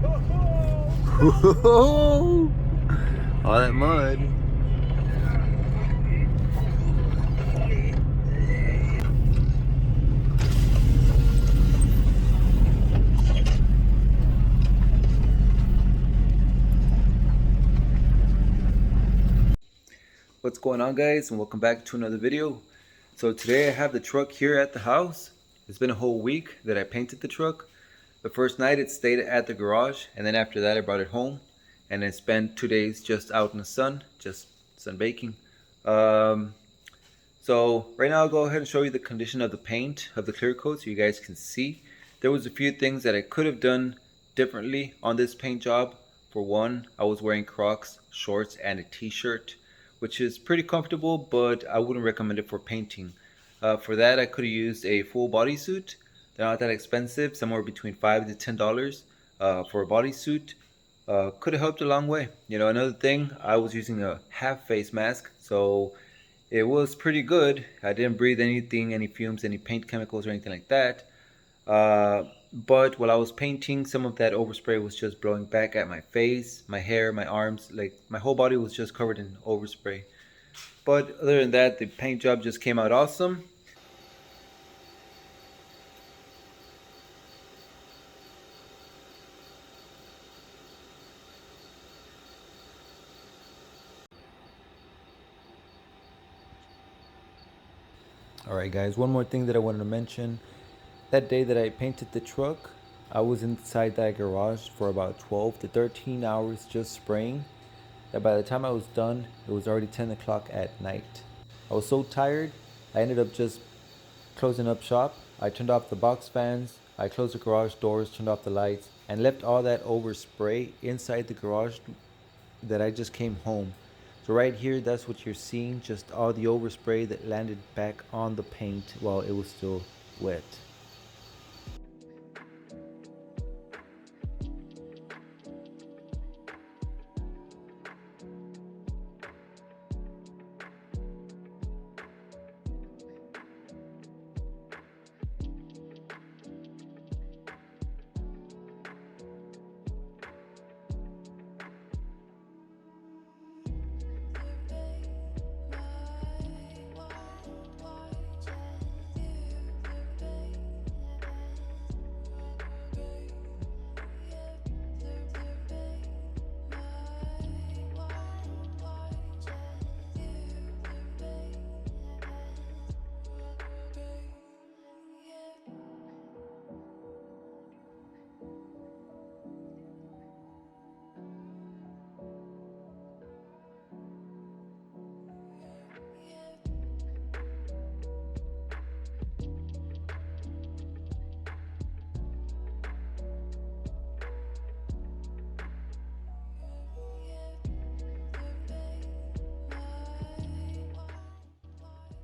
All that mud. What's going on, guys, and welcome back to another video. So today I have the truck here at the house. It's been a whole week that I painted the truck. The first night it stayed at the garage, and then after that I brought it home and then spent 2 days just out in the sun, just sunbaking. So right now I'll go ahead and show you the condition of the paint of the clear coat so you guys can see. There was a few things that I could have done differently on this paint job. For one, I was wearing Crocs, shorts, and a t-shirt, which is pretty comfortable, but I wouldn't recommend it for painting. For that, I could have used a full bodysuit. They're not that expensive, somewhere between $5 to $10 for a bodysuit. Could have helped a long way. You know, another thing, I was using a half face mask, so it was pretty good. I didn't breathe anything, any fumes, any paint chemicals or anything like that. But while I was painting, some of that overspray was just blowing back at my face, my hair, my arms, like my whole body was just covered in overspray. But other than that, the paint job just came out awesome. Alright guys, one more thing that I wanted to mention. That day that I painted the truck, I was inside that garage for about 12 to 13 hours just spraying. That by the time I was done, it was already 10 o'clock at night. I was so tired, I ended up just closing up shop. I turned off the box fans, I closed the garage doors, turned off the lights, and left all that overspray inside the garage that I just came home. So right here, that's what you're seeing, just all the overspray that landed back on the paint while it was still wet.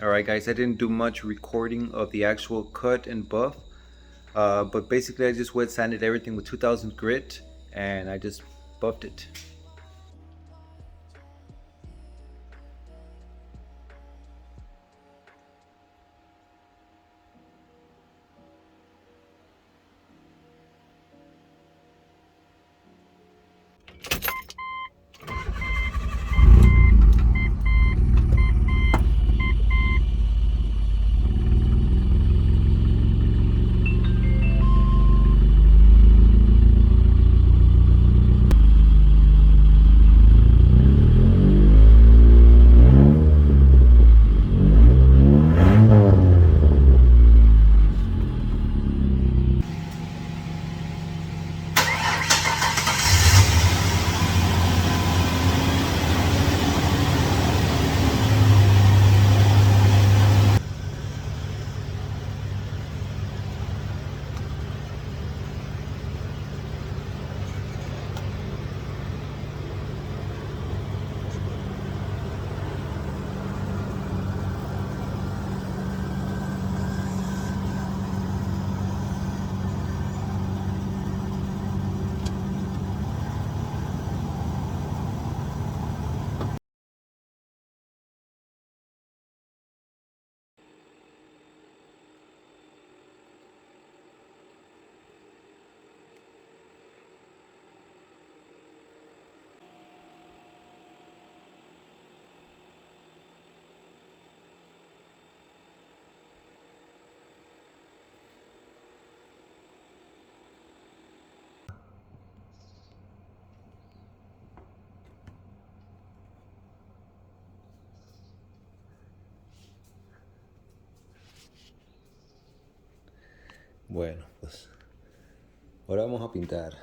Alright guys, I didn't do much recording of the actual cut and buff, but basically I just wet sanded everything with 2000 grit and I just buffed it. Bueno, pues ahora vamos a pintar.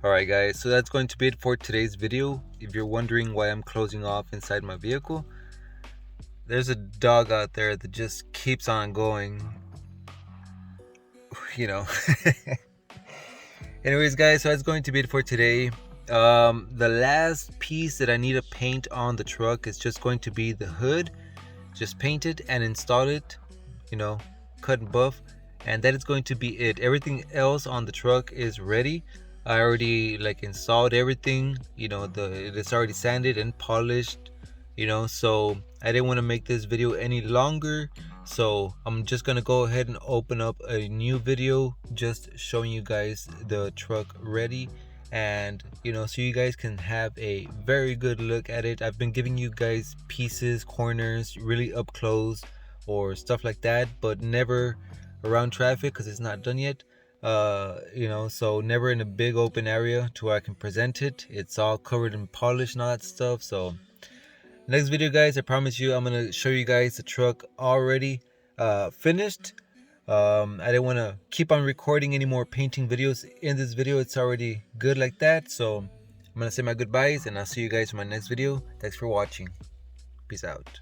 Alright guys, so that's going to be it for today's video. If you're wondering why I'm closing off inside my vehicle, there's a dog out there that just keeps on going, you know. Anyways guys, so that's going to be it for today. The last piece that I need to paint on the truck is just going to be the hood. Just paint it and install it, you know, cut and buff, and that is going to be it. Everything else on the truck is ready. I already installed everything, you know, it's already sanded and polished, you know, so I didn't want to make this video any longer, so I'm just gonna go ahead and open up a new video just showing you guys the truck ready, and you know, so you guys can have a very good look at it. I've been giving you guys pieces, corners, really up close or stuff like that, but never around traffic because it's not done yet. You know, so never in a big open area to where I can present it. It's all covered in polish and all that stuff. So next video guys, I promise you I'm gonna show you guys the truck already finished. I didn't want to keep on recording any more painting videos in this video. It's already good like that, so I'm gonna say my goodbyes and I'll see you guys in my next video. Thanks for watching. Peace out.